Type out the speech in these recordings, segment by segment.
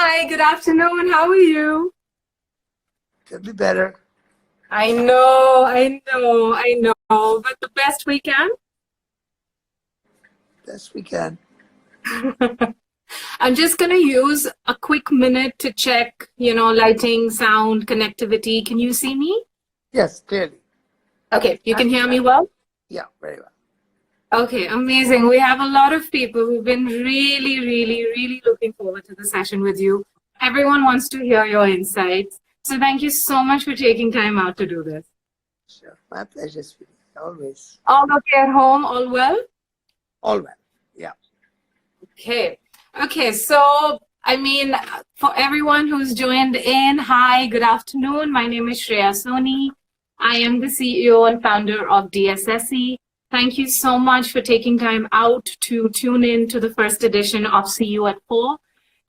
Hi, good afternoon. How are you? Could be better. I know, but the best we can. Best we can. I'm just going to use a quick minute to check, lighting, sound, connectivity. Can you see me? Yes, clearly. Okay, you can hear me well? Yeah, very well. Okay, amazing. We have a lot of people who've been really, really, really looking forward to the session with you. Everyone wants to hear your insights. So thank you so much for taking time out to do this. Sure. My pleasure, sweetie. Always. All okay at home? All well? All well. Yeah. Okay, so for everyone who's joined in, hi, good afternoon. My name is Shreya Soni. I am the CEO and founder of DSSE. Thank you so much for taking time out to tune in to the first edition of See You at 4.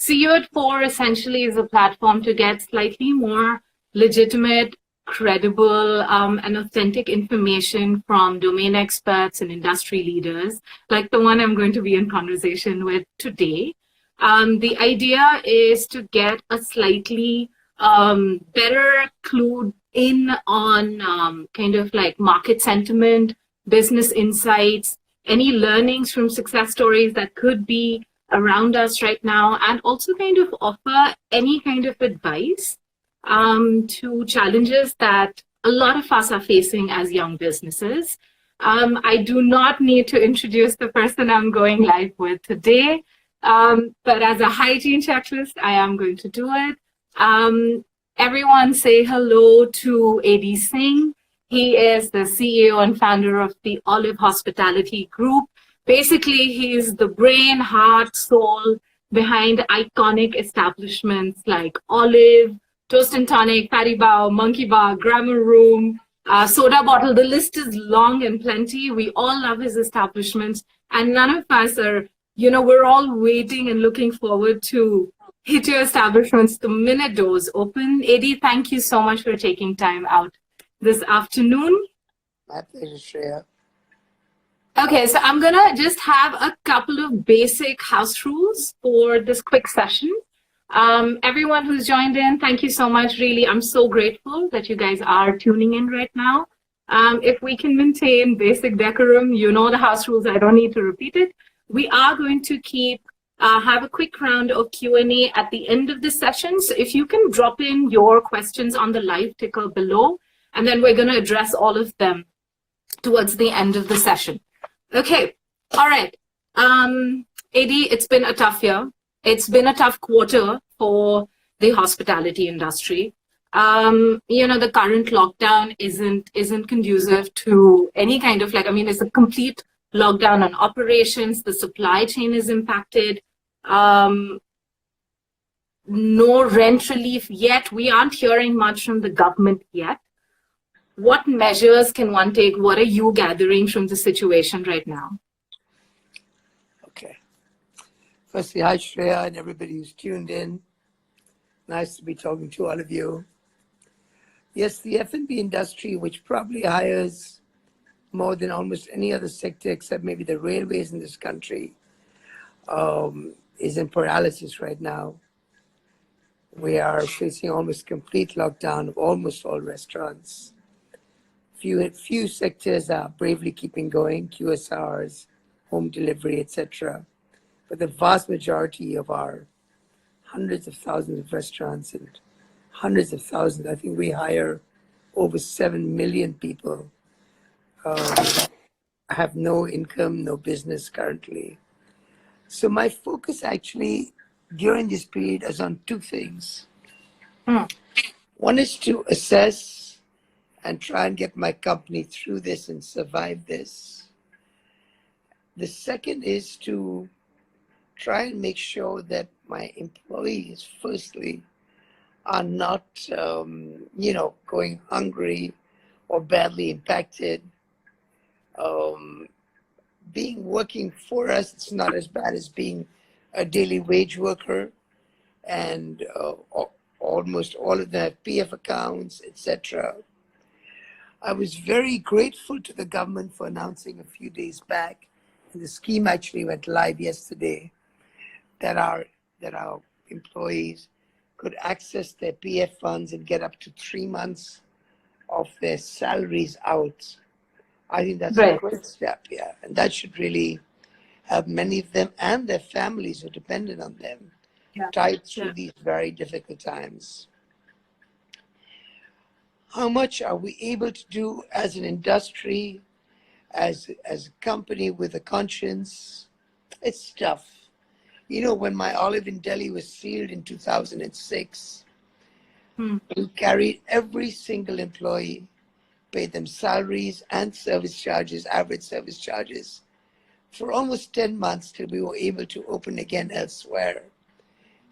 See You at 4 essentially is a platform to get slightly more legitimate, credible, and authentic information from domain experts and industry leaders, like the one I'm going to be in conversation with today. The idea is to get a slightly better clue in on kind of like market sentiment, business insights, any learnings from success stories that could be around us right now, and also kind of offer any kind of advice to challenges that a lot of us are facing as young businesses. I do not need to introduce the person I'm going live with today, but as a hygiene checklist, I am going to do it. Everyone say hello to AD Singh. He is the CEO and founder of the Olive Hospitality Group. Basically, he's the brain, heart, soul behind iconic establishments like Olive, Toast and Tonic, Patty Bao, Monkey Bar, Grammar Room, Soda Bottle. The list is long and plenty. We all love his establishments, and none of us are, we're all waiting and looking forward to hit your establishments the minute doors open. AD, thank you so much for taking time out this afternoon. My pleasure, Shreya. Okay, so I'm gonna just have a couple of basic house rules for this quick session. Everyone who's joined in, thank you so much. Really, I'm so grateful that you guys are tuning in right now. If we can maintain basic decorum, the house rules, I don't need to repeat it. We are going to have a quick round of Q&A at the end of the session. So if you can drop in your questions on the live ticker below, and then we're going to address all of them towards the end of the session. Okay, all right. AD, it's been a tough year. It's been a tough quarter for the hospitality industry. The current lockdown isn't conducive to any kind of it's a complete lockdown on operations. The supply chain is impacted. No rent relief yet. We aren't hearing much from the government yet. What measures can one take? What are you gathering from the situation right now? Okay. Firstly, hi, Shreya, and everybody who's tuned in. Nice to be talking to all of you. Yes, the F&B industry, which probably hires more than almost any other sector except maybe the railways in this country, is in paralysis right now. We are facing almost complete lockdown of almost all restaurants. Few sectors are bravely keeping going, QSRs, home delivery, etc. But the vast majority of our hundreds of thousands of restaurants and hundreds of thousands, I think we hire over 7 million people, have no income, no business currently. So my focus actually during this period is on two things. One is to assess and try and get my company through this and survive this. The second is to try and make sure that my employees, firstly, are not, going hungry or badly impacted. Working for us, it's not as bad as being a daily wage worker, and almost all of them have PF accounts, etc. I was very grateful to the government for announcing a few days back, and the scheme actually went live yesterday, that our employees could access their PF funds and get up to 3 months of their salaries out. I think that's a Right. great step, yeah. And that should really help many of them and their families who are dependent on them Yeah. tide through Yeah. these very difficult times. How much are we able to do as an industry, as a company with a conscience? It's tough. You know, when my Olive in Delhi was sealed in 2006, we carried every single employee, paid them salaries and service charges, average service charges, for almost 10 months till we were able to open again elsewhere.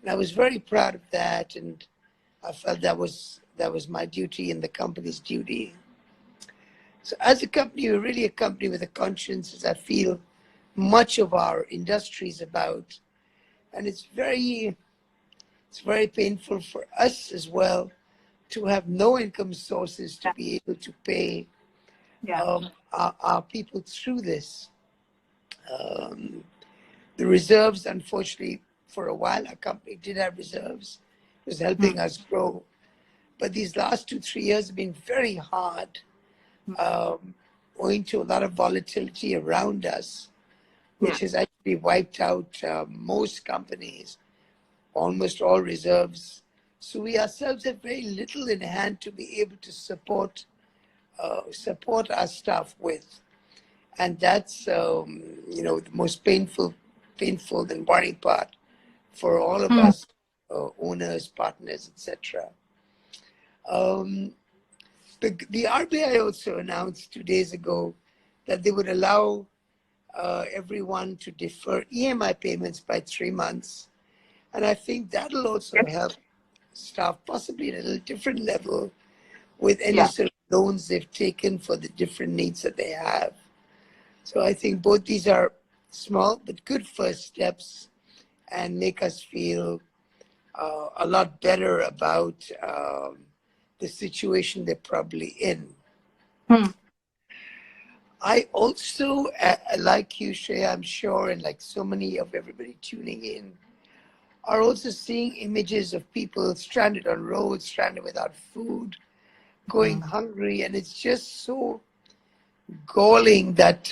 And I was very proud of that, and I felt that was my duty and the company's duty. So as a company, we're really a company with a conscience, as I feel much of our industry is about. And it's very painful for us as well to have no income sources to be able to pay our people through this. The reserves, unfortunately, for a while, our company did have reserves. It was helping us grow. But these last 2-3 years have been very hard, owing to a lot of volatility around us, which has actually wiped out most companies, almost all reserves. So we ourselves have very little in hand to be able to support our staff with. And that's, the most painful and worrying part for all of us, owners, partners, etc. The RBI also announced 2 days ago that they would allow everyone to defer EMI payments by 3 months. And I think that'll also help staff, possibly at a little different level, with any sort of loans they've taken for the different needs that they have. So I think both these are small but good first steps and make us feel a lot better about the situation they're probably in. I also, like you, Shreya, I'm sure, and like so many of everybody tuning in, are also seeing images of people stranded on roads, stranded without food, going hungry, and it's just so galling that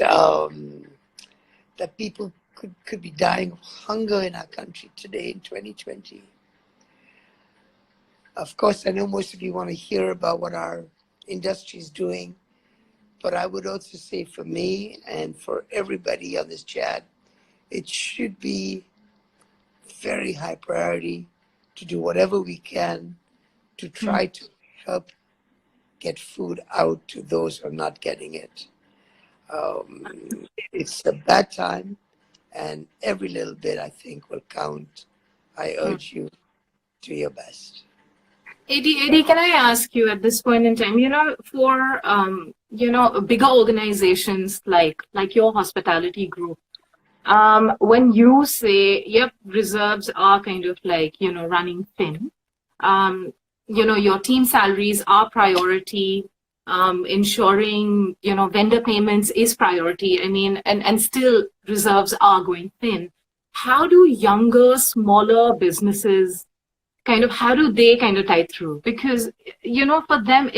that people could be dying of hunger in our country today in 2020. Of course, I know most of you want to hear about what our industry is doing, but I would also say for me and for everybody on this chat, it should be very high priority to do whatever we can to try to help get food out to those who are not getting it. It's a bad time, and every little bit, I think, will count. I urge you to do your best. Eddie, can I ask you at this point in time, for bigger organizations like your hospitality group, when you say, yep, reserves are kind of like, running thin, your team salaries are priority, ensuring, vendor payments is priority. I mean, and still reserves are going thin. How do younger, smaller businesses how do they kind of tie through? Because, for them,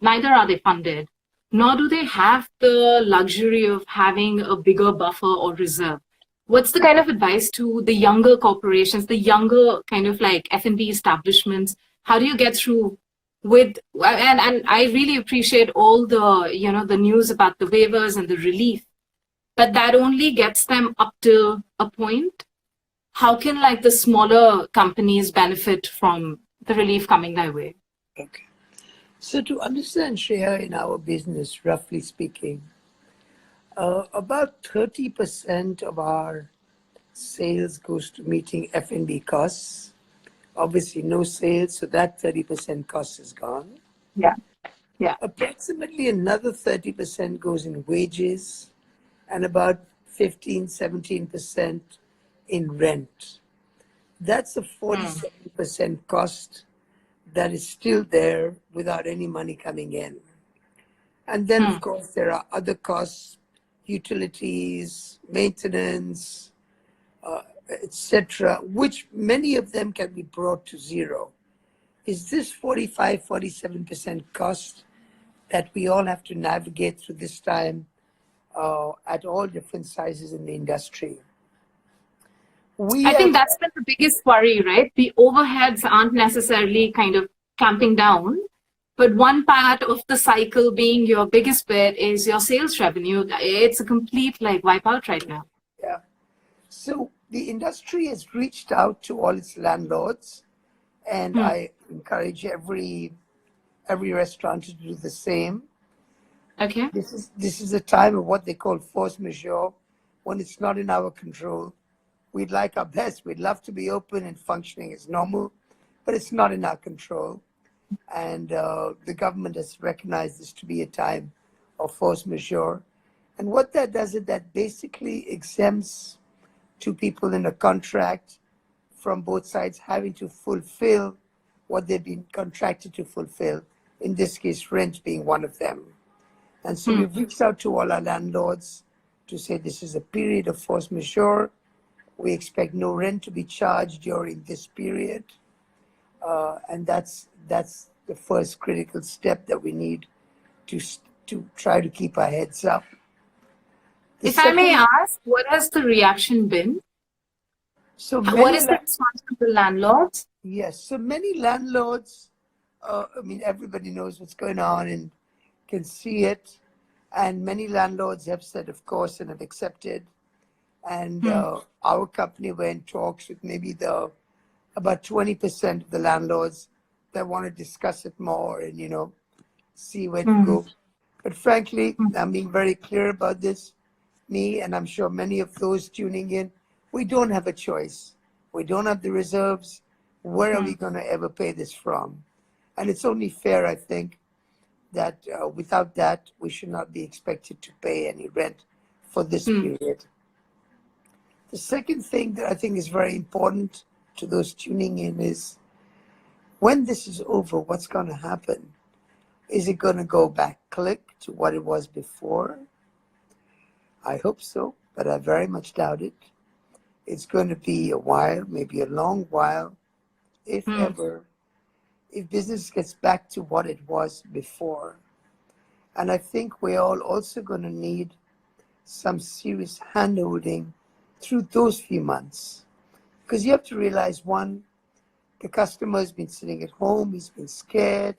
neither are they funded, nor do they have the luxury of having a bigger buffer or reserve. What's the kind of advice to the younger corporations, the younger kind of like F&B establishments? How do you get through with, and I really appreciate all the, the news about the waivers and the relief, but that only gets them up to a point. How can like the smaller companies benefit from the relief coming their way? Okay. So to understand, Shreya, in our business, roughly speaking, about 30% of our sales goes to meeting F&B costs. Obviously, no sales, so that 30% cost is gone. Yeah. Approximately another 30% goes in wages, and about 15-17% in rent. That's a 47% cost that is still there without any money coming in. And then, of course, there are other costs, utilities, maintenance, etc., which many of them can be brought to zero. Is this 45, 47% cost that we all have to navigate through this time at all different sizes in the industry? We I think have, that's been the biggest worry, right? The overheads aren't necessarily kind of clamping down, but one part of the cycle being your biggest bit is your sales revenue. It's a complete like wipeout right now. yeah. So the industry has reached out to all its landlords, and Hmm. I encourage every restaurant to do the same. Okay. This is a time of what they call force majeure, when it's not in our control. We'd like our best. We'd love to be open and functioning as normal, but it's not in our control. And the government has recognized this to be a time of force majeure. And what that does is that basically exempts two people in a contract from both sides having to fulfill what they've been contracted to fulfill, in this case, rent being one of them. And so we've reached out to all our landlords to say this is a period of force majeure. We expect no rent to be charged during this period. And that's the first critical step that we need to try to keep our heads up. The If I may second, ask, what has the reaction been? so What many, is the response from the landlords? yes, so many landlords, I mean, everybody knows what's going on and can see it. And many landlords have said, of course, and have accepted. And our company were in talks with maybe about 20% of the landlords that want to discuss it more and, see where to go. But frankly, I'm being very clear about this. Me, and I'm sure many of those tuning in, we don't have a choice. We don't have the reserves. Where are we going to ever pay this from? And it's only fair, I think, that without that, we should not be expected to pay any rent for this period. The second thing that I think is very important to those tuning in is, when this is over, what's going to happen? Is it going to go back click to what it was before? I hope so, but I very much doubt it. It's going to be a while, maybe a long while, if ever, if business gets back to what it was before. And I think we're all also going to need some serious handholding through those few months. Because you have to realize, one, the customer has been sitting at home, he's been scared,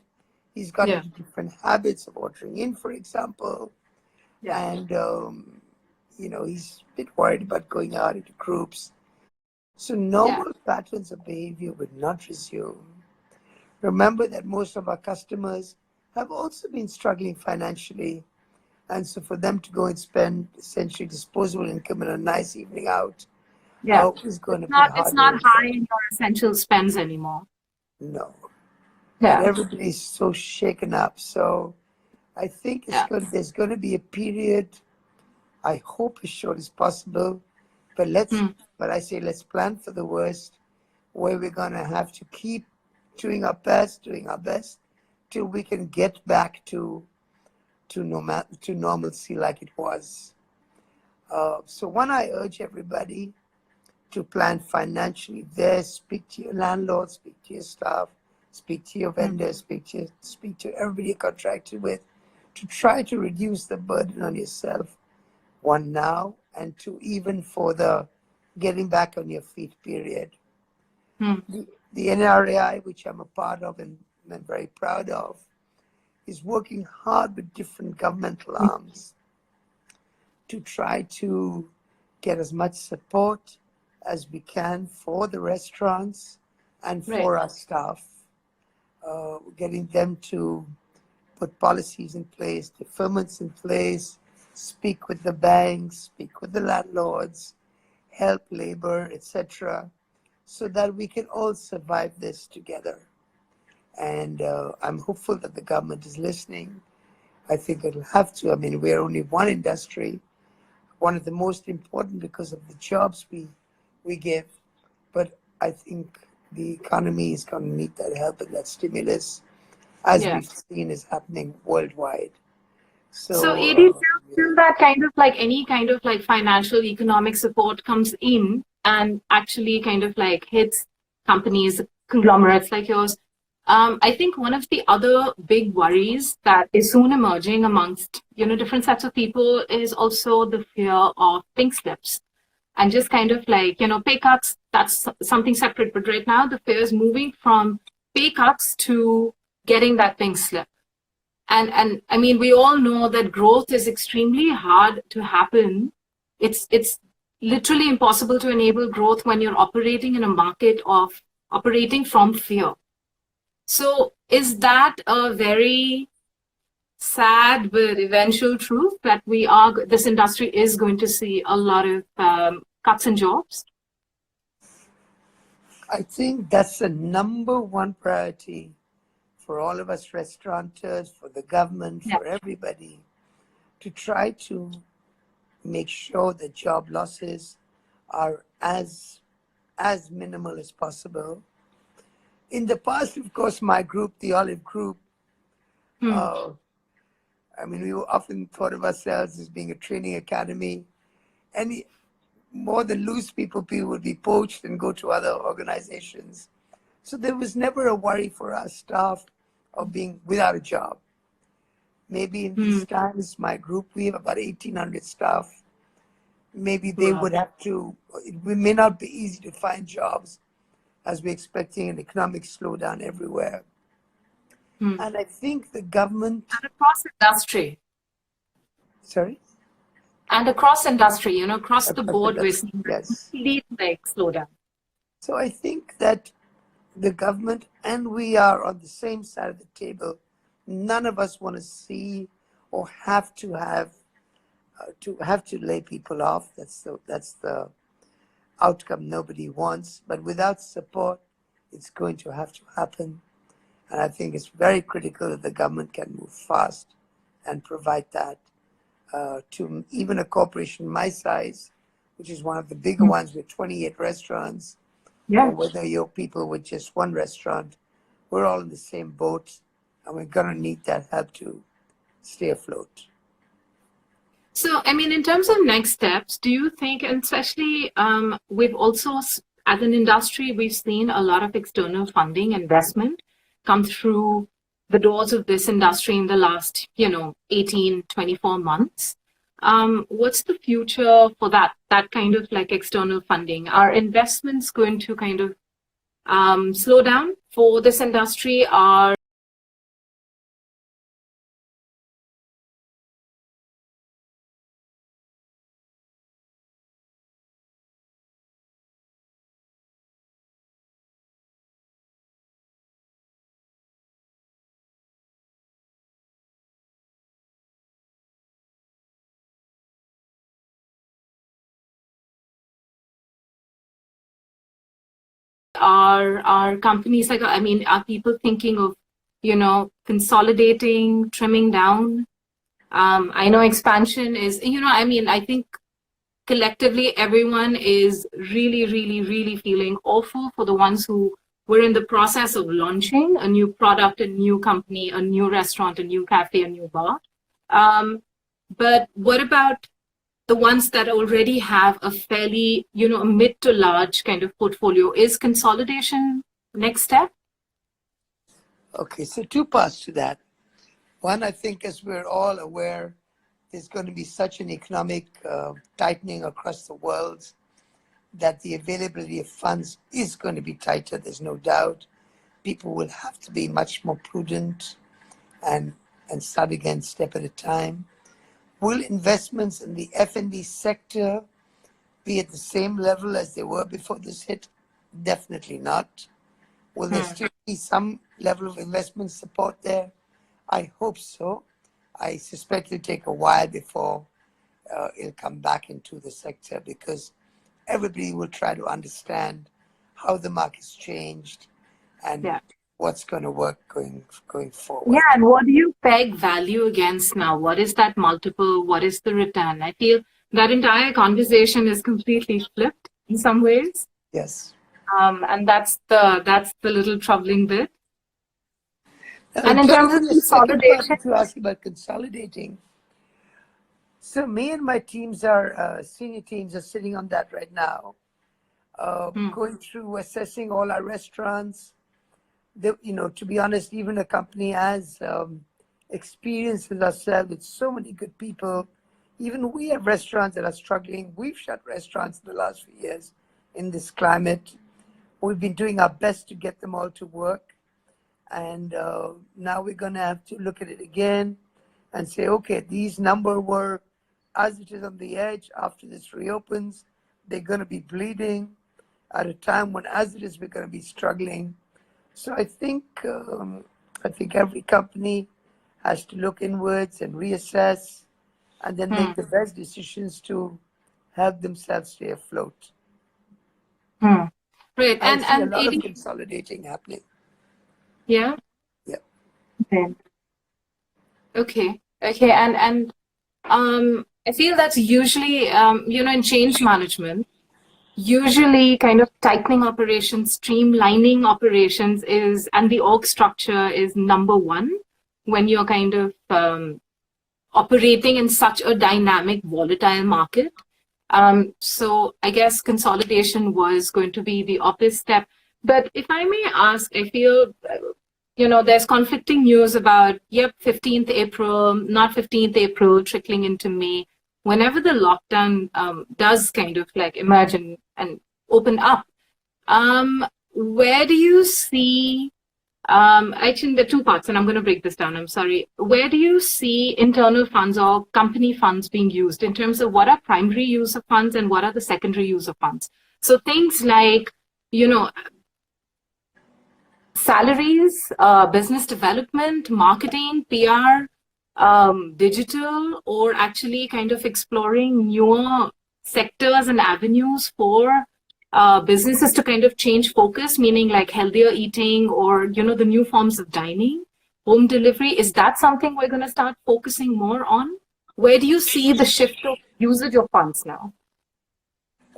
he's got into different habits of ordering in, for example. And, he's a bit worried about going out into groups. So normal patterns of behavior would not resume. Remember that most of our customers have also been struggling financially. And so for them to go and spend essentially disposable income in a nice evening out is going to be hard. It's not high in your essential spends anymore. No. Yeah. And everybody's so shaken up. So I think there's going to be a period, I hope as short as possible, but let's plan for the worst, where we're going to have to keep doing our best till we can get back to normalcy like it was. So one, I urge everybody to plan financially there. Speak to your landlord, speak to your staff, speak to your vendors, speak to everybody you're contracted with, to try to reduce the burden on yourself, one, now, and two, even for the getting back on your feet period. The NRAI, which I'm a part of and I'm very proud of, is working hard with different governmental arms to try to get as much support as we can for the restaurants and for our staff, getting them to put policies in place, deferments in place, speak with the banks, speak with the landlords, help labor, etc., so that we can all survive this together. And I'm hopeful that the government is listening. I think it'll have to. I mean, we're only one industry, one of the most important because of the jobs we give. But I think the economy is going to need that help and that stimulus, as we've seen is happening worldwide. So AD, till that kind of like any kind of like financial economic support comes in, and actually kind of like hits companies, conglomerates like yours. I think one of the other big worries that is soon emerging amongst, different sets of people is also the fear of pink slips and just kind of like, pay cuts. That's something separate. But right now, the fear is moving from pay cuts to getting that pink slip. And I mean, we all know that growth is extremely hard to happen. It's literally impossible to enable growth when you're operating in a market of operating from fear. So is that a very sad but eventual truth that this industry is going to see a lot of cuts in jobs? I think that's the number one priority for all of us restaurateurs, for the government, Yeah. for everybody, to try to make sure that job losses are as minimal as possible. In the past, of course, my group, the Olive Group, I mean, we often thought of ourselves as being a training academy. And more than lose people, people would be poached and go to other organizations. So there was never a worry for our staff of being without a job. Maybe in these times, my group, we have about 1,800 staff. Maybe they would have to, it may not be easy to find jobs as we're expecting an economic slowdown everywhere. And I think the government... And across industry. Sorry? And across industry, across the board, we're seeing yes. complete like slowdown. So I think that the government and we are on the same side of the table. None of us want to see or have to lay people off. That's the outcome nobody wants. But without support, it's going to have to happen. And I think it's very critical that the government can move fast and provide that to even a corporation my size, which is one of the bigger ones with 28 restaurants. Yeah. Or whether you're people with just one restaurant, we're all in the same boat, and we're going to need that help to stay afloat. So, I mean, in terms of next steps, do you think, and especially we've also, as an industry, we've seen a lot of external funding investment come through the doors of this industry in the last, 18, 24 months. What's the future for that kind of like external funding? Are investments going to kind of slow down for this industry? Are companies like, I mean, are people thinking of, consolidating, trimming down? I know expansion is, I mean, I think collectively everyone is really, really, really feeling awful for the ones who were in the process of launching a new product, a new company, a new restaurant, a new cafe, a new bar. But what about the ones that already have a fairly, a mid to large kind of portfolio? Is consolidation next step? Okay, so two parts to that. One, I think, as we're all aware, there's going to be such an economic tightening across the world that the availability of funds is going to be tighter, there's no doubt. People will have to be much more prudent and start again step at a time. Will investments in the F&B sector be at the same level as they were before this hit? Definitely not. Will there still be some level of investment support there? I hope so. I suspect it'll take a while before it'll come back into the sector, because everybody will try to understand how the market's changed and what's going to work going forward. Yeah, and what do you peg value against now? What is that multiple? What is the return? I feel that entire conversation is completely flipped in some ways. Yes. And that's the little troubling bit. And in terms of consolidation, to ask about consolidating. So me and my teams senior teams are sitting on that right now. going through assessing all our restaurants. To be honest, even a company as experienced as ourselves with so many good people, even we have restaurants that are struggling. We've shut restaurants in the last few years in this climate. We've been doing our best to get them all to work. And now we're going to have to look at it again and say, okay, these numbers were as it is on the edge. After this reopens, they're going to be bleeding at a time when as it is, we're going to be struggling. So I think every company has to look inwards and reassess and then make the best decisions to help themselves stay afloat. Right. I see a And lot of AD, consolidating happening. yeah. Yeah. Okay. Okay. Okay. And I feel that's usually in change management, usually kind of tightening operations, streamlining operations is, and the org structure is number one when you're kind of operating in such a dynamic, volatile market. So I guess consolidation was going to be the opposite step. But if I may ask, I feel, there's conflicting news about, 15th April, not 15th April, trickling into May. Whenever the lockdown does kind of like emerge and open up, where do you see, I think there are two parts, and I'm going to break this down. I'm sorry. Where do you see internal funds or company funds being used in terms of what are primary use of funds and what are the secondary use of funds? So things like, salaries, business development, marketing, PR, digital, or actually kind of exploring newer sectors and avenues for businesses to kind of change focus, meaning like healthier eating or, the new forms of dining, home delivery. Is that something we're going to start focusing more on? Where do you see the shift of usage of funds now?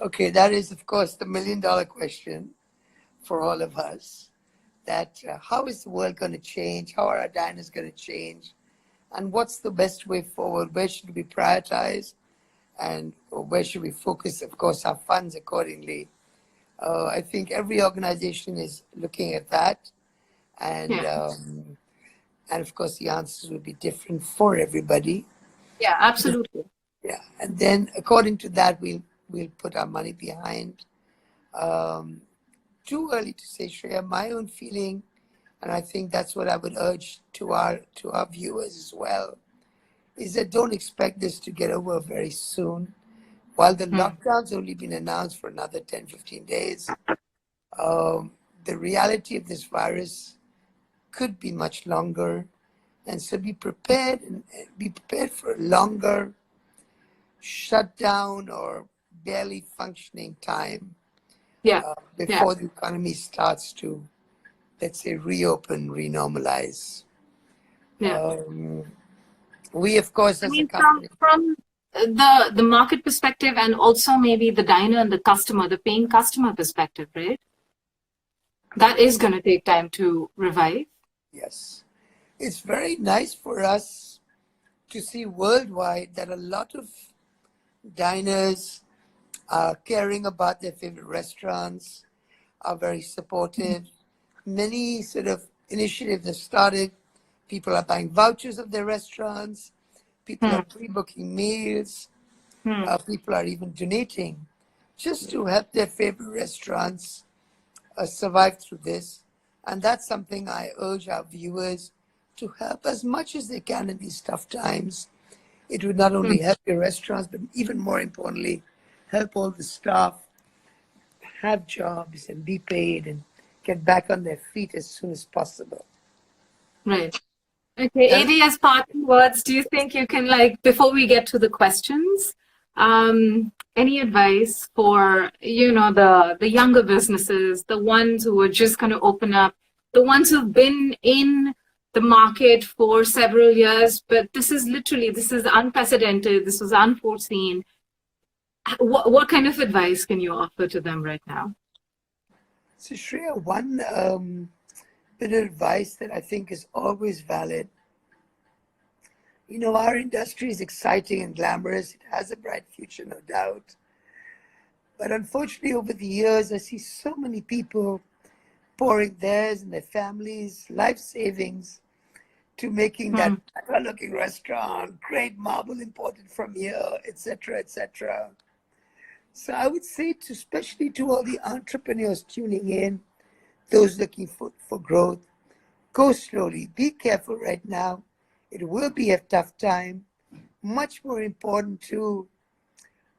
Okay, that is, of course, the $1,000,000 question for all of us. That how is the world going to change? How are our diners going to change? And what's the best way forward? Where should we prioritize? And where should we focus, of course, our funds accordingly? I think every organization is looking at that. And, and of course, the answers will be different for everybody. Yeah, absolutely. Yeah. And then according to that, we'll put our money behind. Too early to say, Shreya. My own feeling, and I think that's what I would urge to our viewers as well, is that don't expect this to get over very soon. While the lockdown's only been announced for another 10, 15 days, the reality of this virus could be much longer. And so be prepared and be prepared for a longer shutdown or barely functioning time. Before the economy starts to, let's say, reopen, renormalize. We, of course, as a company, from the market perspective and also maybe the diner and the customer, the paying customer perspective, right? That is going to take time to revive. Yes. It's very nice for us to see worldwide that a lot of diners are caring about their favorite restaurants, are very supportive. Many sort of initiatives have started. People are buying vouchers of their restaurants. People are pre-booking meals. People are even donating just to help their favorite restaurants survive through this. And that's something I urge our viewers to help as much as they can in these tough times. It would not only help your restaurants, but even more importantly, help all the staff have jobs and be paid and get back on their feet as soon as possible. Right. Okay, AD, as parting words, do you think you can, like, before we get to the questions, any advice for, the younger businesses, the ones who are just going to open up, the ones who've been in the market for several years, but this is unprecedented, this was unforeseen. What kind of advice can you offer to them right now? So Shreya, one bit of advice that I think is always valid. Our industry is exciting and glamorous. It has a bright future, no doubt. But unfortunately, over the years, I see so many people pouring theirs and their families' life savings to making that Hmm. looking restaurant, great marble imported from here, etc., etc. So I would say, to, especially to all the entrepreneurs tuning in, those looking for growth, go slowly. Be careful right now. It will be a tough time. Much more important to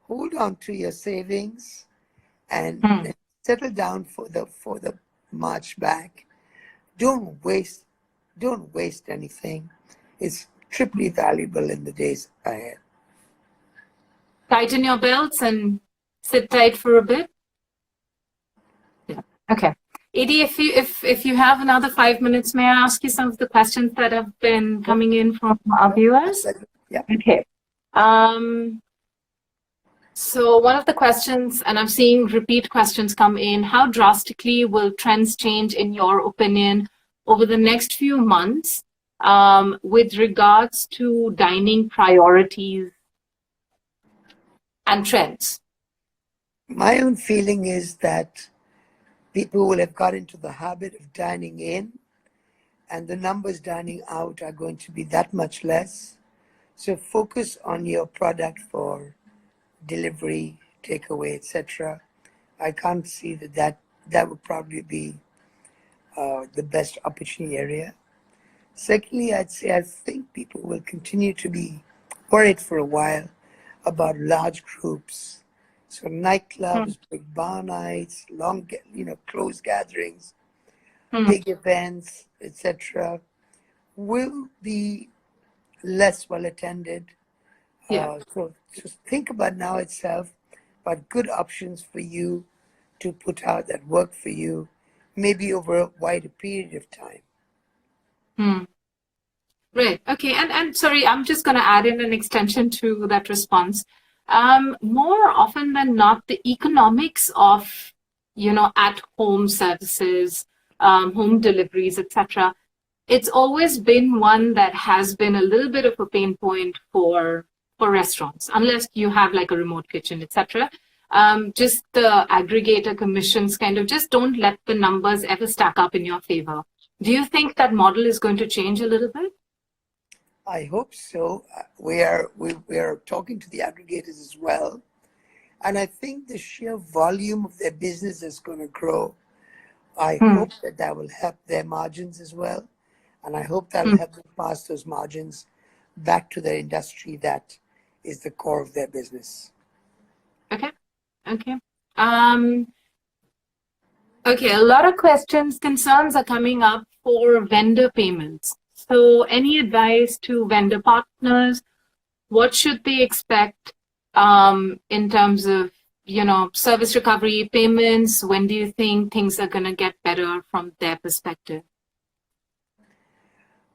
hold on to your savings and Hmm. settle down for the march back. Don't waste anything. It's triply valuable in the days ahead. Tighten your belts and sit tight for a bit. Yeah. Okay. Edie, if you have another 5 minutes, may I ask you some of the questions that have been coming in from our viewers? Yeah. Okay. So one of the questions, and I'm seeing repeat questions come in, how drastically will trends change, in your opinion, over the next few months with regards to dining priorities and trends? My own feeling is that people will have got into the habit of dining in, and the numbers dining out are going to be that much less. So focus on your product for delivery, takeaway, etc. I can't see that would probably be the best opportunity area. Secondly, I'd say I think people will continue to be worried for a while about large groups. So Hmm. nightclubs, big bar nights, closed gatherings, Hmm. big events, etc., will be less well attended. Yeah. So just think about now itself, about good options for you to put out that work for you, maybe over a wider period of time. Hmm. Right. Okay. And sorry, I'm just going to add in an extension to that response. More often than not, the economics of, at-home services, home deliveries, etc., it's always been one that has been a little bit of a pain point for restaurants, unless you have like a remote kitchen, etc. Just the aggregator commissions kind of just don't let the numbers ever stack up in your favor. Do you think that model is going to change a little bit? I hope so. We are talking to the aggregators as well, and I think the sheer volume of their business is going to grow. I Hmm. hope that will help their margins as well, and I hope that will Hmm. help them pass those margins back to the industry that is the core of their business. Okay. Okay. Um, okay. A lot of questions, concerns are coming up for vendor payments. So, any advice to vendor partners? What should they expect in terms of, service recovery payments? When do you think things are going to get better from their perspective?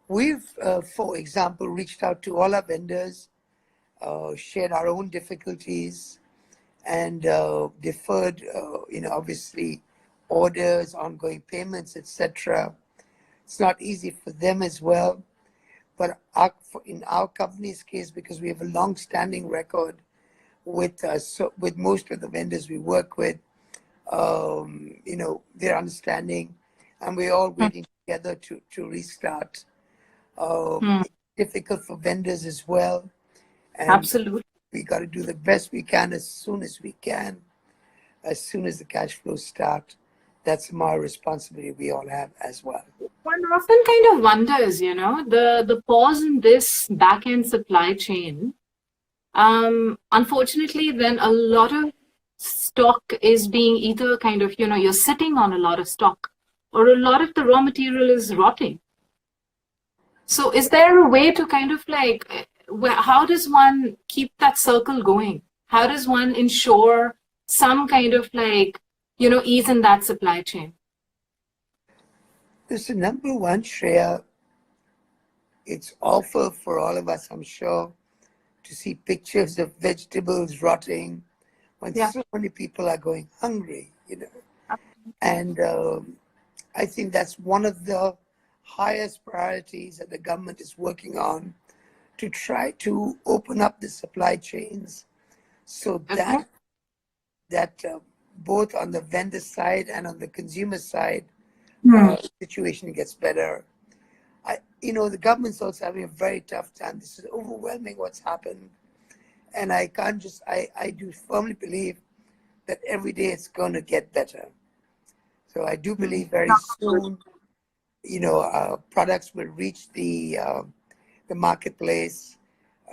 We've, for example, reached out to all our vendors, shared our own difficulties, and deferred, obviously, orders, ongoing payments, etc. It's not easy for them as well. But in our company's case, because we have a long-standing record with with most of the vendors we work with, their understanding, and we're all Hmm. waiting together to restart. Hmm. It's difficult for vendors as well, and Absolutely. we got to do the best we can as soon as we can, as soon as the cash flows start. That's my responsibility we all have as well. One often kind of wonders, the pause in this back end supply chain. Unfortunately, then a lot of stock is being either kind of, you're sitting on a lot of stock, or a lot of the raw material is rotting. So is there a way to kind of like, how does one keep that circle going? How does one ensure some kind of like, ease in that supply chain? Listen, number one, Shreya, it's awful for all of us, I'm sure, to see pictures of vegetables rotting when Yeah. so many people are going hungry. And I think that's one of the highest priorities that the government is working on, to try to open up the supply chains so Okay. that that both on the vendor side and on the consumer side, situation gets better. The government's also having a very tough time. This is overwhelming what's happened. And I do firmly believe that every day it's going to get better. So I do believe very soon, products will reach the marketplace.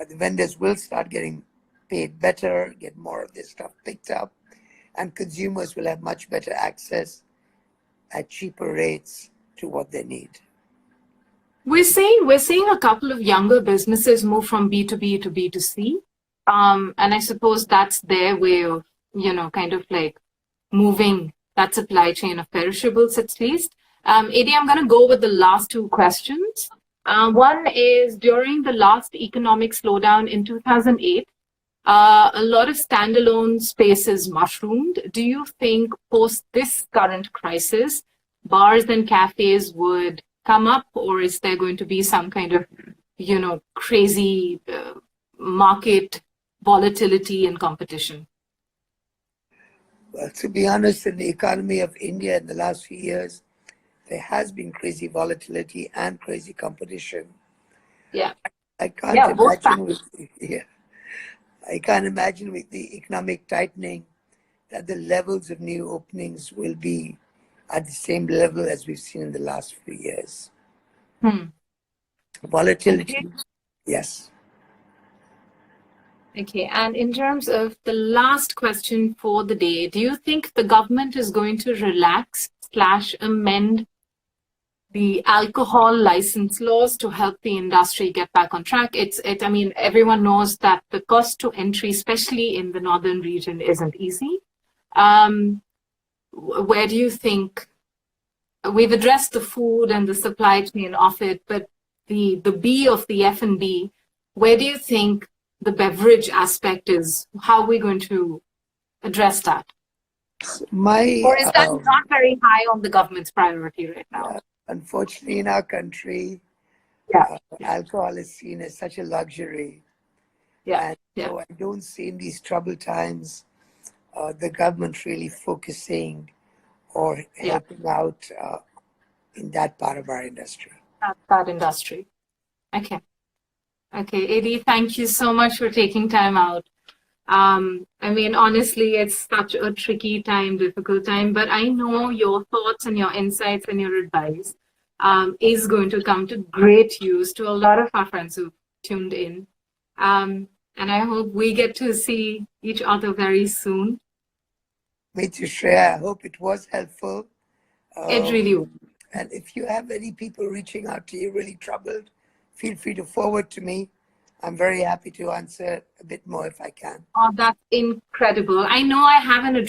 The vendors will start getting paid better, get more of their stuff picked up, and consumers will have much better access at cheaper rates to what they need. We're seeing a couple of younger businesses move from B2B to B2C. And I suppose that's their way of, kind of like moving that supply chain of perishables at least. Adi, I'm going to go with the last two questions. One is, during the last economic slowdown in 2008, a lot of standalone spaces mushroomed. Do you think post this current crisis, bars and cafes would come up, or is there going to be some kind of, crazy market volatility and competition? Well, to be honest, in the economy of India in the last few years, there has been crazy volatility and crazy competition. Yeah. I can't imagine with the economic tightening that the levels of new openings will be at the same level as we've seen in the last few years. Volatility, okay. Yes. Okay, and in terms of the last question for the day, do you think the government is going to relax / amend the alcohol license laws to help the industry get back on track? I mean, everyone knows that the cost to entry, especially in the northern region, isn't easy. Where do you think, we've addressed the food and the supply chain of it, but the B of the F&B, where do you think the beverage aspect is? How are we going to address that? Or is that not very high on the government's priority right now? Unfortunately, in our country, alcohol is seen as such a luxury. So I don't see in these troubled times the government really focusing or helping out in that part of our industry. That industry. Okay. Okay, Adi, thank you so much for taking time out. I mean, honestly, it's such a tricky time, difficult time, but I know your thoughts and your insights and your advice is going to come to great use to a lot of our friends who've tuned in. And I hope we get to see each other very soon. Me too, Shreya. I hope it was helpful. It really was. And if you have any people reaching out to you really troubled, feel free to forward to me. I'm very happy to answer a bit more if I can. Oh, that's incredible. I know I haven't addressed